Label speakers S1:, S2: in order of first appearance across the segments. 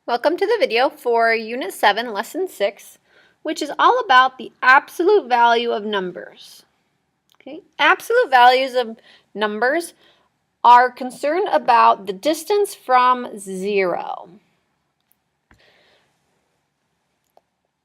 S1: Welcome to the video for Unit 7, Lesson 6, which is all about the absolute value of numbers. Okay? Absolute values of numbers are concerned about the distance from 0.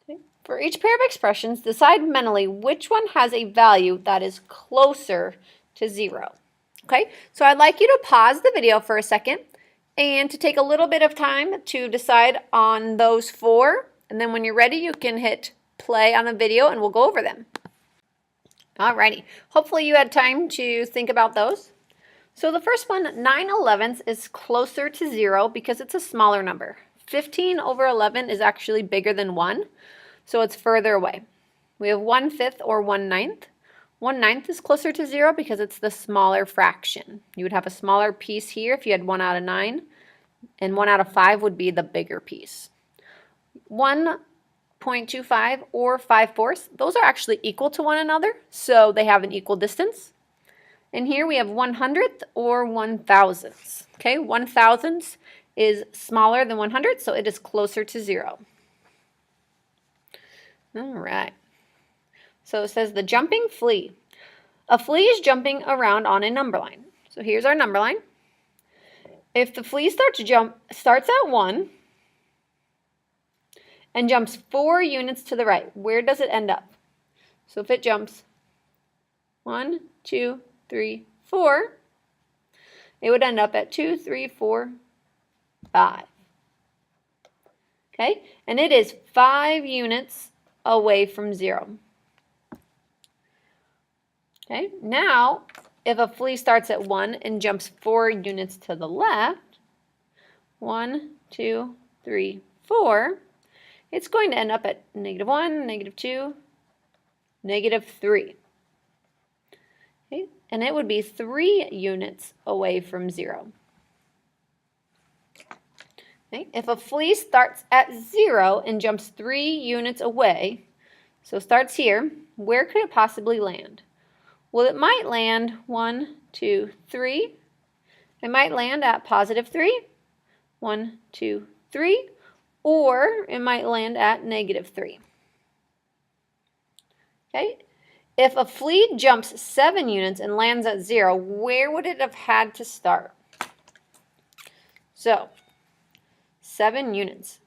S1: Okay? For each pair of expressions, decide mentally which one has a value that is closer to 0. Okay? So I'd like you to pause the video for a second and to take a little bit of time to decide on those 4, and then when you're ready you can hit play on the video and we'll go over them. Alrighty, hopefully you had time to think about those. So the first one, 9/11 is closer to 0 because it's a smaller number. 15/11 is actually bigger than 1, so it's further away. We have 1/5 or 1/9. 1/9 is closer to 0 because it's the smaller fraction. You would have a smaller piece here if you had 1 out of 9, and 1 out of 5 would be the bigger piece. 1.25 or 5/4, those are actually equal to one another, so they have an equal distance. And here we have 100th or 1,000th. Okay, 1,000th is smaller than 100, so it is closer to 0. All right. So it says the jumping flea. A flea is jumping around on a number line. So here's our number line. If the flea starts at 1 and jumps 4 units to the right, where does it end up? So if it jumps 1, 2, 3, 4, it would end up at 2, 3, 4, 5. Okay, and it is 5 units away from 0. Okay, now if a flea starts at 1 and jumps 4 units to the left, 1, 2, 3, 4, it's going to end up at -1, -2, -3. Okay, and it would be 3 units away from 0. Okay, if a flea starts at 0 and jumps 3 units away, so starts here, where could it possibly land? Well, it might land 1, 2, 3. It might land at +3, 1, 2, 3, or it might land at -3. Okay, if a flea jumps 7 units and lands at 0, where would it have had to start? So, 7 units.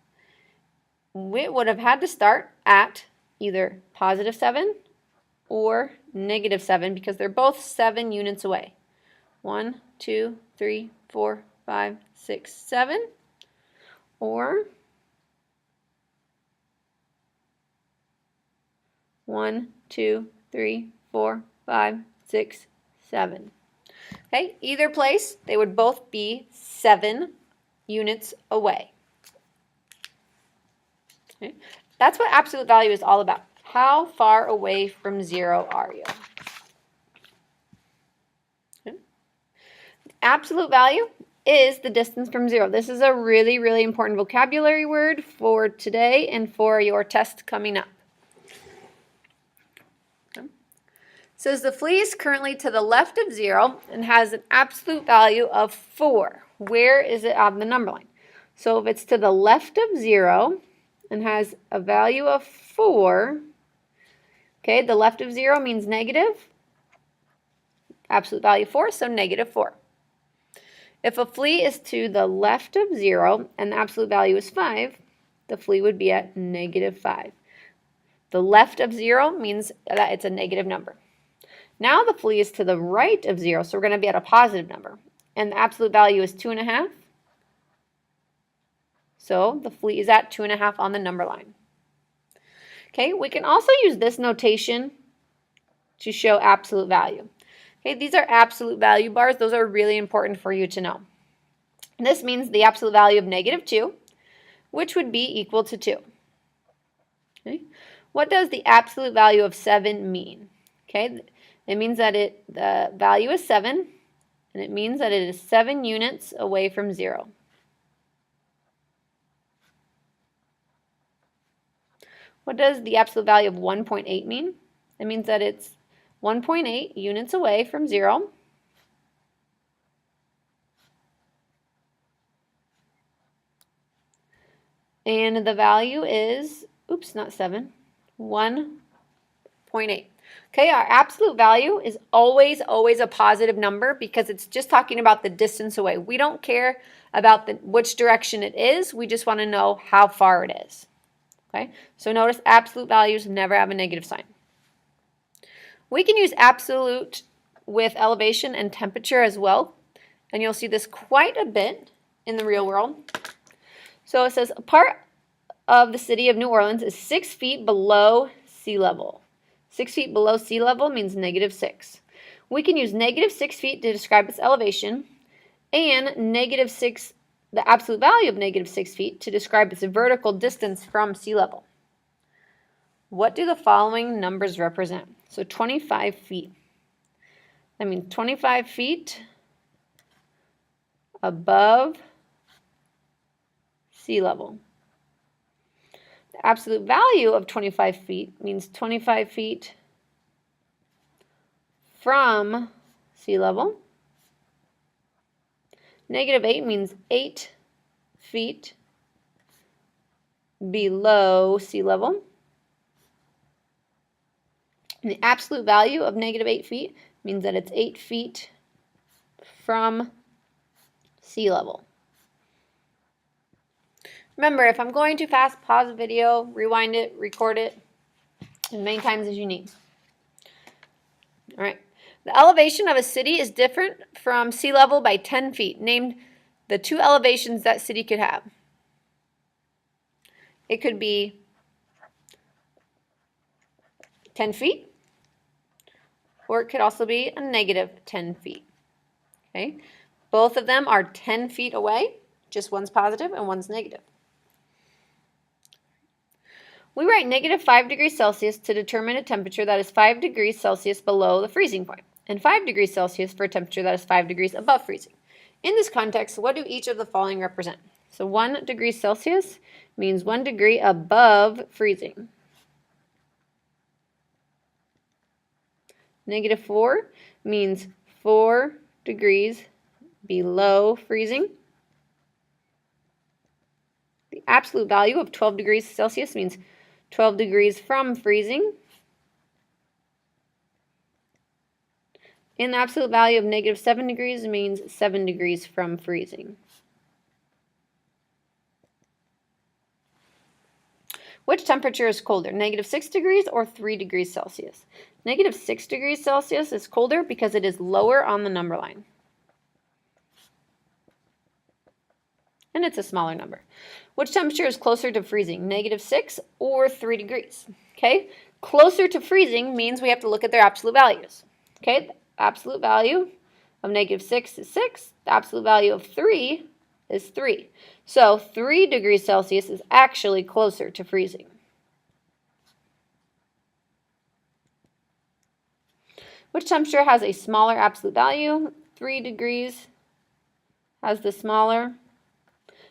S1: It would have had to start at either +7 or -7 because they're both 7 units away. 1, 2, 3, 4, 5, 6, 7. Or 1, 2, 3, 4, 5, 6, 7. Okay, either place, they would both be 7 units away. Okay. That's what absolute value is all about. How far away from 0 are you? Okay. Absolute value is the distance from 0. This is a really, really important vocabulary word for today and for your test coming up. Okay. Says the flea is currently to the left of 0 and has an absolute value of 4. Where is it on the number line? So if it's to the left of 0 and has a value of 4, okay, the left of 0 means negative. Absolute value 4, so -4. If a flea is to the left of 0 and the absolute value is 5, the flea would be at -5. The left of 0 means that it's a negative number. Now the flea is to the right of 0, so we're going to be at a positive number. And the absolute value is 2.5. So the flea is at 2.5 on the number line. Okay, we can also use this notation to show absolute value. Okay, these are absolute value bars. Those are really important for you to know. And this means the absolute value of -2, which would be equal to 2. Okay, what does the absolute value of 7 mean? Okay, it means that the value is 7, and it means that it is 7 units away from 0. What does the absolute value of 1.8 mean? It means that it's 1.8 units away from 0. And the value is, oops, not 7, 1.8. Okay, our absolute value is always a positive number because it's just talking about the distance away. We don't care about which direction it is. We just want to know how far it is. Okay, so notice absolute values never have a negative sign. We can use absolute with elevation and temperature as well, and you'll see this quite a bit in the real world. So it says a part of the city of New Orleans is 6 feet below sea level. 6 feet below sea level means -6. We can use -6 feet to describe its elevation and -6, the absolute value of -6 feet, to describe its vertical distance from sea level. What do the following numbers represent? So 25 feet. That means 25 feet above sea level. The absolute value of 25 feet means 25 feet from sea level. -8 means 8 feet below sea level. And the absolute value of -8 feet means that it's 8 feet from sea level. Remember, if I'm going too fast, pause the video, rewind it, record it as many times as you need. All right. The elevation of a city is different from sea level by 10 feet. Name the 2 elevations that city could have. It could be 10 feet, or it could also be a -10 feet. Okay? Both of them are 10 feet away. Just one's positive and one's negative. We write -5 degrees Celsius to determine a temperature that is 5 degrees Celsius below the freezing point, and 5 degrees Celsius for a temperature that is 5 degrees above freezing. In this context, what do each of the following represent? So 1 degree Celsius means 1 degree above freezing. -4 means 4 degrees below freezing. The absolute value of 12 degrees Celsius means 12 degrees from freezing. And the absolute value of -7 degrees means 7 degrees from freezing. Which temperature is colder, -6 degrees or 3 degrees Celsius? -6 degrees Celsius is colder because it is lower on the number line. And it's a smaller number. Which temperature is closer to freezing, -6 or 3 degrees? Okay, closer to freezing means we have to look at their absolute values. Okay, the absolute value of -6 is 6. The absolute value of 3 is 3. So 3 degrees Celsius is actually closer to freezing. Which temperature has a smaller absolute value? 3 degrees has the smaller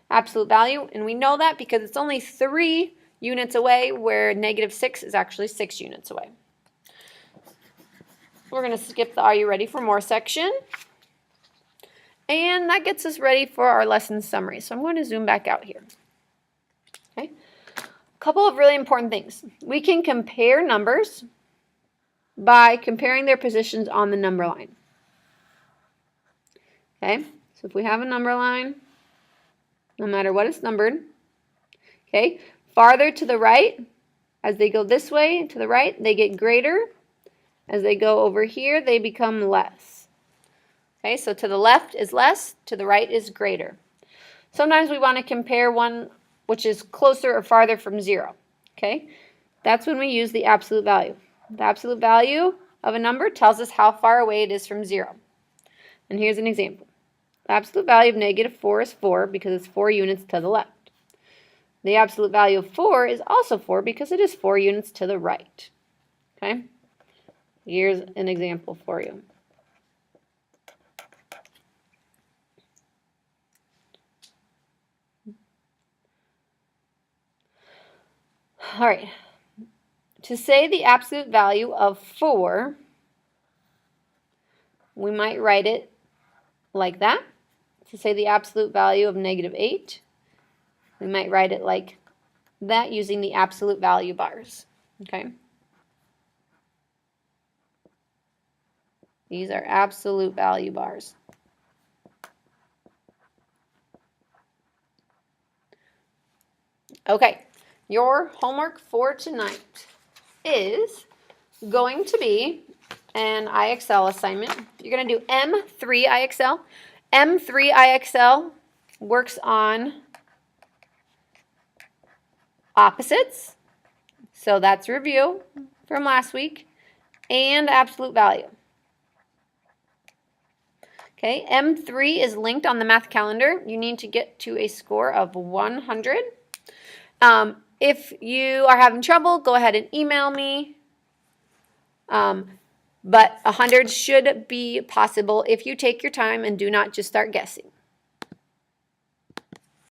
S1: absolute value, and we know that because it's only 3 units away, where -6 is actually 6 units away. We're going to skip the Are You Ready for More section, and that gets us ready for our lesson summary. So I'm going to zoom back out here. Okay, a couple of really important things. We can compare numbers by comparing their positions on the number line. Okay, so if we have a number line, no matter what it's numbered, okay, farther to the right, as they go this way to the right, they get greater. As they go over here, they become less. Okay, so to the left is less, to the right is greater. Sometimes we want to compare one which is closer or farther from 0. Okay, that's when we use the absolute value. The absolute value of a number tells us how far away it is from 0. And here's an example. The absolute value of -4 is 4 because it's 4 units to the left. The absolute value of 4 is also 4 because it is 4 units to the right. Okay? Here's an example for you. All right. To say the absolute value of 4, we might write it like that. To say the absolute value of -8, we might write it like that using the absolute value bars. Okay. These are absolute value bars. Okay, your homework for tonight is going to be an IXL assignment. You're going to do M3 IXL. M3 IXL works on opposites. So that's review from last week, and absolute value. Okay, M3 is linked on the math calendar. You need to get to a score of 100. If you are having trouble, go ahead and email me. But 100 should be possible if you take your time and do not just start guessing.